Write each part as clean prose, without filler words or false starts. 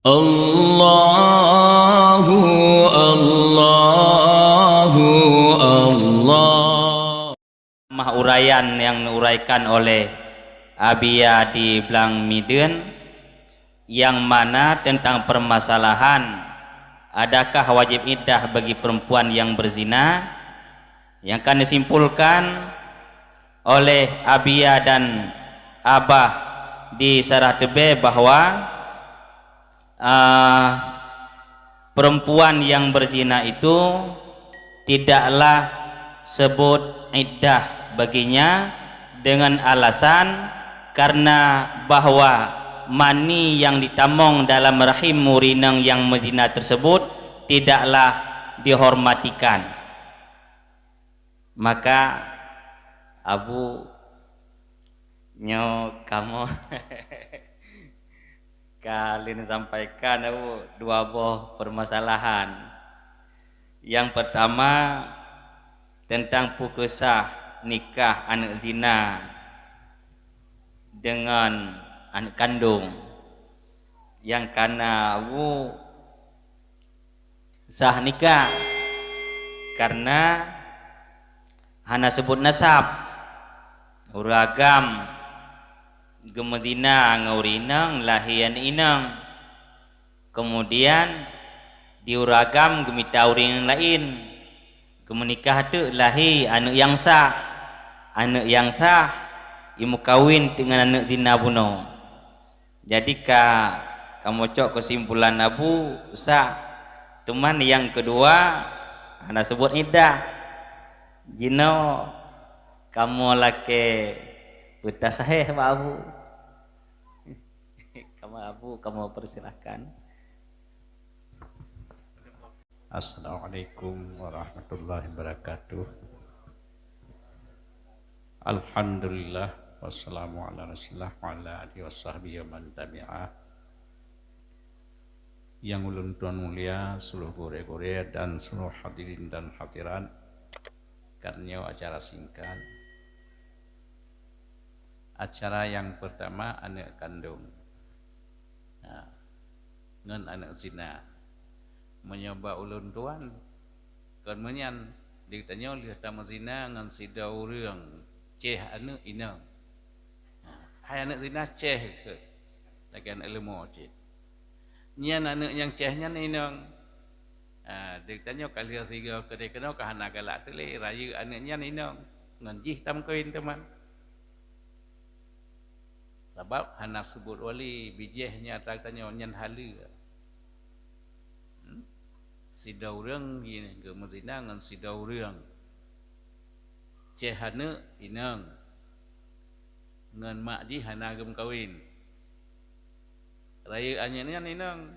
Allahu Allahu Allah. Mah uraian yang diuraikan oleh Abia di Blang Miden, yang mana tentang permasalahan adakah wajib iddah bagi perempuan yang berzina, yang akan disimpulkan oleh Abia dan Abah di Sarah Tebe bahwa perempuan yang berzina itu tidaklah sebut iddah baginya dengan alasan karena bahwa mani yang ditamong dalam rahim murinang yang berzina tersebut tidaklah dihormatikan. Maka Abu nyo kamu kalian sampaikan dua buah permasalahan. Yang pertama tentang pukesah nikah anak zina dengan anak kandung, yang karena sah nikah karena hana sebut nasab uragam gemedina ngaurinang lahian inang, kemudian diuragam gemita uring lain, kemenikah tu lahi anak yang sah imu kawin dengan anak zina buno. Jadi kamu cok kesimpulan Abu sah, cuman yang kedua ana sebut iddah jino kamu laki buta sahih Pak Abu. Kamu persilahkan. Assalamualaikum warahmatullahi wabarakatuh. Alhamdulillah wassalamu ala rasulillah wa ala alihi wasahbihi wa man tabi'ah. Yang ulun tuan mulia, seluruh gore-gore dan seluruh hadirin dan hadirat, karena acara singkat. Acara yang pertama anak kandung, dengan anak zina. Menyoba ulun tuan kemudian ditanya oleh tamu zina ngan sida urang ceh anak ina hai anak zina ceh ke lagi anak ilmu ceh nyan anak yang cehnya ina ditanya kali siga kedai kena ka hana galak tele raya anaknya ina ngan jih tam koin teman sebab hana sebut wali bijehnya tanya nyan halu sida urang gini ke mazina ngan sida urang cehana inang ngan mak di hana gem kawin raya anyan inang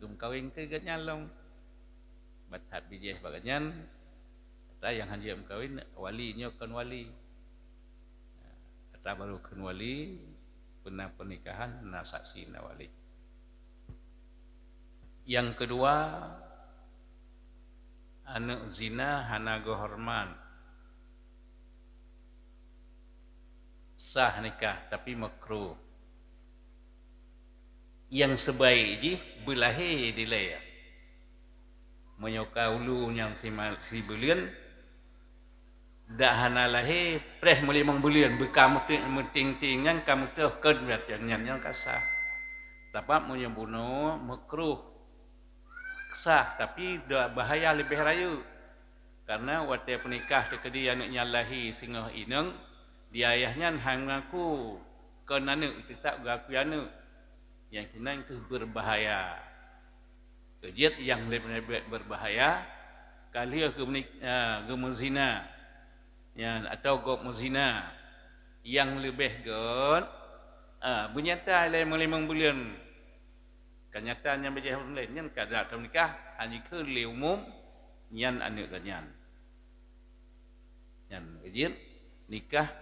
gem kawin ke ganyalong bathat bijeh baganyan kata yang hanjam kawin wali nyo kan wali kata baru kan wali pernah pernikahan na saksi na wali. Yang kedua anak zina hana gohorman sah nikah tapi makruh. Yang sebaik ji belahi dilaya menyoka ulu yang si bulian dak hana lahi preh melimang bulian bekamu ting-tingan kamu teh ken yang kasah tapak menyebuno makruh sah tapi bahaya lebih rayu karena waktu penikah tekedi anaknya lahi singoh ineng di ayahnya hang ngaku ke nanu tak gaku anu yang kena itu berbahaya kejit yang lebih berbahaya kali gemuzina yang atau gok muzina yang lebih god bernyata limang bulan. Kenyataannya berjaya lain yang kadang nikah hanya ke umum yang anak ganyan yang izin nikah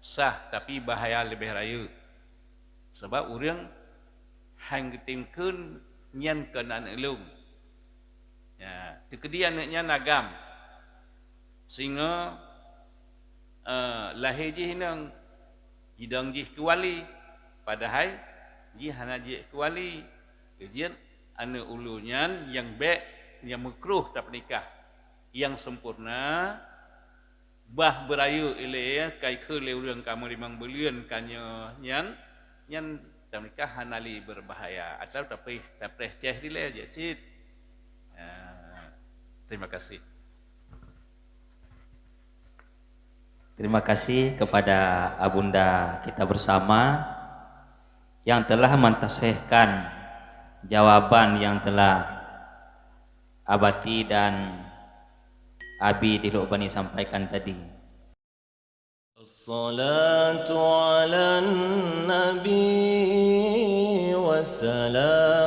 sah tapi bahaya lebih rayu sebab orang hang ketimkeun nyan ke anak elung ya tekedi anaknya nagam sehingga lahir ji hinang hidang ji ke wali padahal ji hana ji kuali kejian anu ulunyan yang baik yang makruh tak nikah yang sempurna bah berayu ile kai ke leurang kamu 5 bulan kanyo nyan tak nikah hanali berbahaya atau tapi ceh dile aja cit. Terima kasih. Terima kasih kepada Abunda kita bersama yang telah mentasihkan jawaban yang telah Abati dan Abi di Lubani sampaikan tadi. Assalatu ala nabi wassalam.